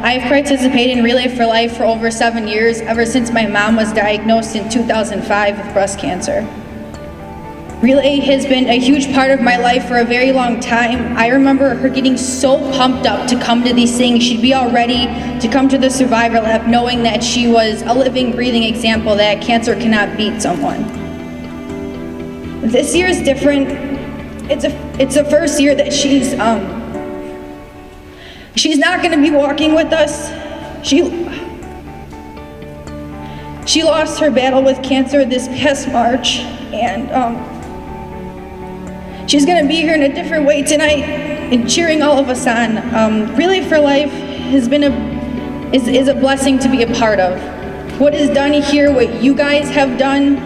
I've participated in Relay for Life for over 7 years, ever since my mom was diagnosed in 2005 with breast cancer. Relay has been a huge part of my life for a very long time. I remember her getting so pumped up to come to these things. She'd be all ready to come to the Survivor Lab knowing that she was a living, breathing example that cancer cannot beat someone. This year is different. It's the first year that she's not going to be walking with us. She lost her battle with cancer this past March, and she's going to be here in a different way tonight and cheering all of us on. Relay for Life has been is a blessing to be a part of. What is done here, what you guys have done,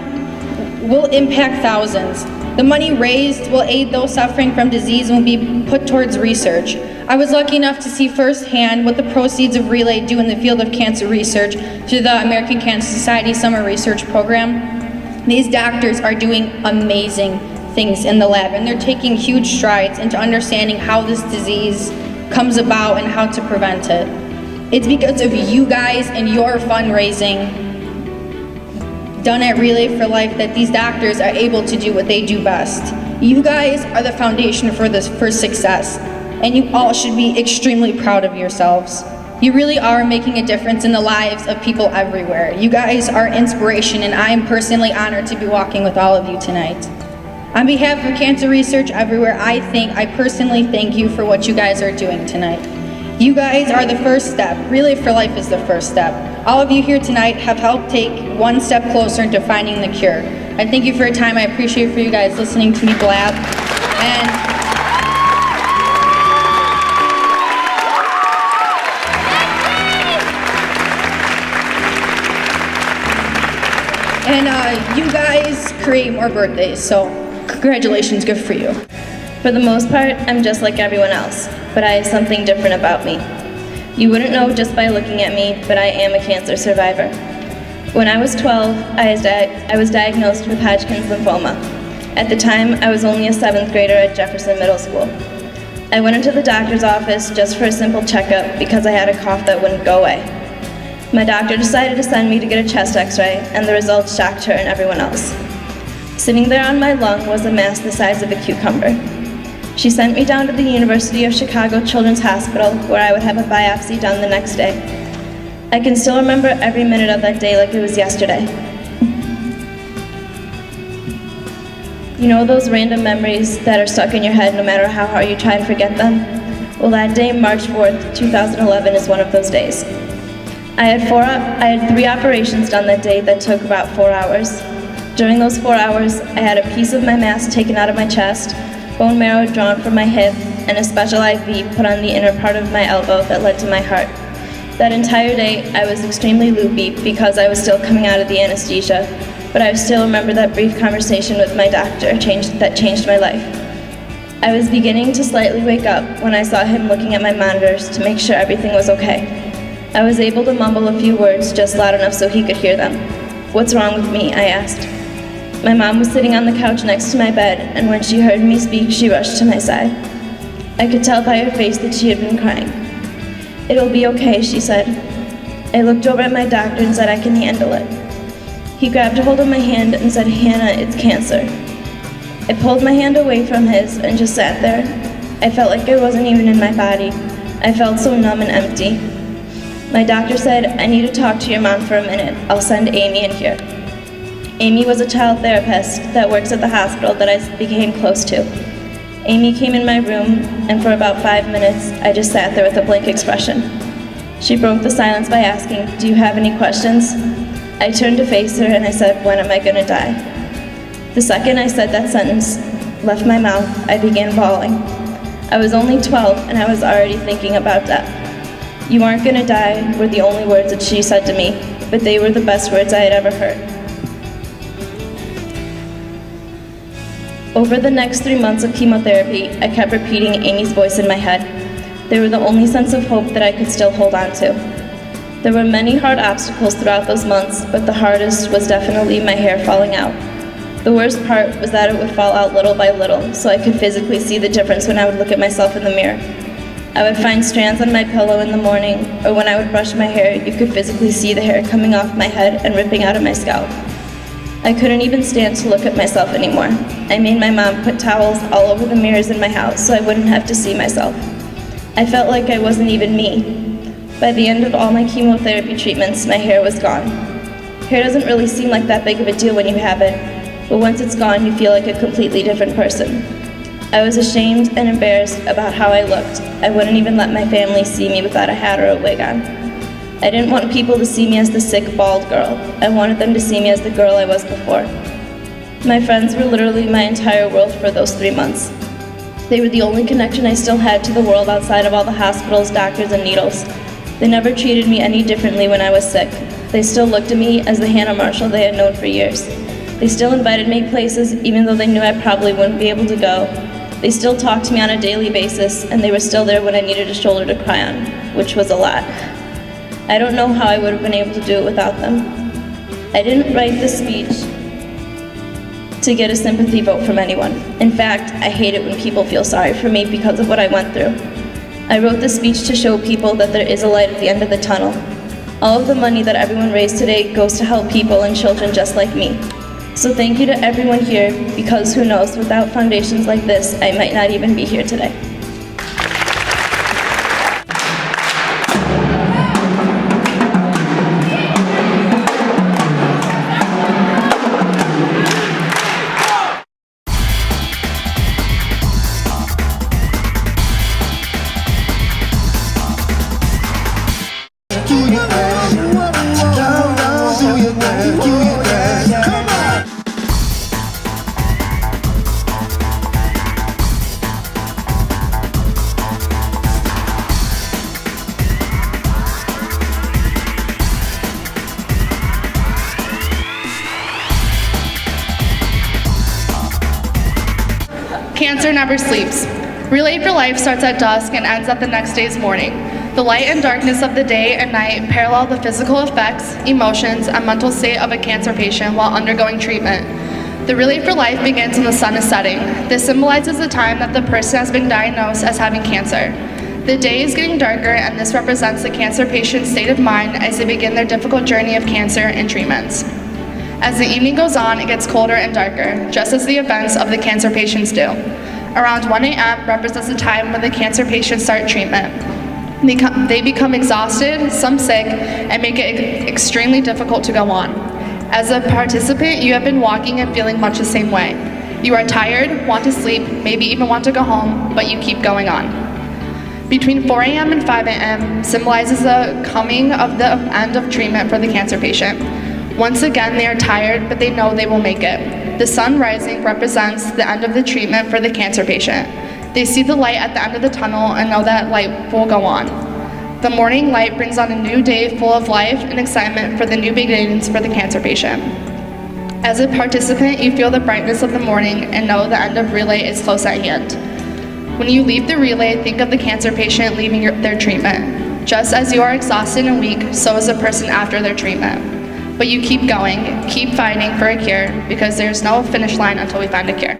will impact thousands. The money raised will aid those suffering from disease and will be put towards research. I was lucky enough to see firsthand what the proceeds of Relay do in the field of cancer research through the American Cancer Society Summer Research Program. These doctors are doing amazing things in the lab, and they're taking huge strides into understanding how this disease comes about and how to prevent it. It's because of you guys and your fundraising done at Relay for Life that these doctors are able to do what they do best. You guys are the foundation for success, and you all should be extremely proud of yourselves. You really are making a difference in the lives of people everywhere. You guys are inspiration, and I am personally honored to be walking with all of you tonight. On behalf of Cancer Research Everywhere, I personally thank you for what you guys are doing tonight. You guys are the first step. Relay for Life is the first step. All of you here tonight have helped take one step closer into finding the cure. I thank you for your time. I appreciate for you guys listening to me blab. And you guys create more birthdays, so congratulations, good for you. For the most part, I'm just like everyone else, but I have something different about me. You wouldn't know just by looking at me, but I am a cancer survivor. When I was 12, I was diagnosed with Hodgkin's lymphoma. At the time, I was only a 7th grader at Jefferson Middle School. I went into the doctor's office just for a simple checkup because I had a cough that wouldn't go away. My doctor decided to send me to get a chest x-ray, and the results shocked her and everyone else. Sitting there on my lung was a mass the size of a cucumber. She sent me down to the University of Chicago Children's Hospital, where I would have a biopsy done the next day. I can still remember every minute of that day like it was yesterday. You know those random memories that are stuck in your head no matter how hard you try to forget them? Well, that day, March 4th, 2011, is one of those days. I had 3 operations done that day that took about 4 hours. During those 4 hours, I had a piece of my mass taken out of my chest, bone marrow drawn from my hip, and a special IV put on the inner part of my elbow that led to my heart. That entire day, I was extremely loopy because I was still coming out of the anesthesia, but I still remember that brief conversation with my doctor that changed my life. I was beginning to slightly wake up when I saw him looking at my monitors to make sure everything was okay. I was able to mumble a few words just loud enough so he could hear them. "What's wrong with me?" I asked. My mom was sitting on the couch next to my bed, and when she heard me speak, she rushed to my side. I could tell by her face that she had been crying. "It'll be okay," she said. I looked over at my doctor and said, "I can handle it." He grabbed a hold of my hand and said, "Hannah, it's cancer." I pulled my hand away from his and just sat there. I felt like I wasn't even in my body. I felt so numb and empty. My doctor said, "I need to talk to your mom for a minute. I'll send Amy in here." Amy was a child therapist that works at the hospital that I became close to. Amy came in my room, and for about 5 minutes, I just sat there with a blank expression. She broke the silence by asking, "Do you have any questions?" I turned to face her and I said, "When am I gonna die?" The second I said that sentence left my mouth, I began bawling. I was only 12 and I was already thinking about death. "You aren't gonna die" were the only words that she said to me, but they were the best words I had ever heard. Over the next 3 months of chemotherapy, I kept repeating Amy's voice in my head. They were the only sense of hope that I could still hold on to. There were many hard obstacles throughout those months, but the hardest was definitely my hair falling out. The worst part was that it would fall out little by little, so I could physically see the difference when I would look at myself in the mirror. I would find strands on my pillow in the morning, or when I would brush my hair, you could physically see the hair coming off my head and ripping out of my scalp. I couldn't even stand to look at myself anymore. I made my mom put towels all over the mirrors in my house so I wouldn't have to see myself. I felt like I wasn't even me. By the end of all my chemotherapy treatments, my hair was gone. Hair doesn't really seem like that big of a deal when you have it, but once it's gone, you feel like a completely different person. I was ashamed and embarrassed about how I looked. I wouldn't even let my family see me without a hat or a wig on. I didn't want people to see me as the sick, bald girl. I wanted them to see me as the girl I was before. My friends were literally my entire world for those 3 months. They were the only connection I still had to the world outside of all the hospitals, doctors, and needles. They never treated me any differently when I was sick. They still looked at me as the Hannah Marshall they had known for years. They still invited me places even though they knew I probably wouldn't be able to go. They still talked to me on a daily basis, and they were still there when I needed a shoulder to cry on, which was a lot. I don't know how I would have been able to do it without them. I didn't write this speech to get a sympathy vote from anyone. In fact, I hate it when people feel sorry for me because of what I went through. I wrote this speech to show people that there is a light at the end of the tunnel. All of the money that everyone raised today goes to help people and children just like me. So thank you to everyone here, because who knows, without foundations like this, I might not even be here today. Cancer never sleeps. Relay for Life starts at dusk and ends at the next day's morning. The light and darkness of the day and night parallel the physical effects, emotions, and mental state of a cancer patient while undergoing treatment. The Relay for Life begins when the sun is setting. This symbolizes the time that the person has been diagnosed as having cancer. The day is getting darker, and this represents the cancer patient's state of mind as they begin their difficult journey of cancer and treatments. As the evening goes on, it gets colder and darker, just as the events of the cancer patients do. Around 1 a.m. represents the time when the cancer patients start treatment. They become exhausted, some sick, and make it extremely difficult to go on. As a participant, you have been walking and feeling much the same way. You are tired, want to sleep, maybe even want to go home, but you keep going on. Between 4 a.m. and 5 a.m. symbolizes the coming of the end of treatment for the cancer patient. Once again, they are tired, but they know they will make it. The sun rising represents the end of the treatment for the cancer patient. They see the light at the end of the tunnel and know that light will go on. The morning light brings on a new day full of life and excitement for the new beginnings for the cancer patient. As a participant, you feel the brightness of the morning and know the end of Relay is close at hand. When you leave the Relay, think of the cancer patient leaving their treatment. Just as you are exhausted and weak, so is a person after their treatment. But you keep going, keep fighting for a cure, because there's no finish line until we find a cure.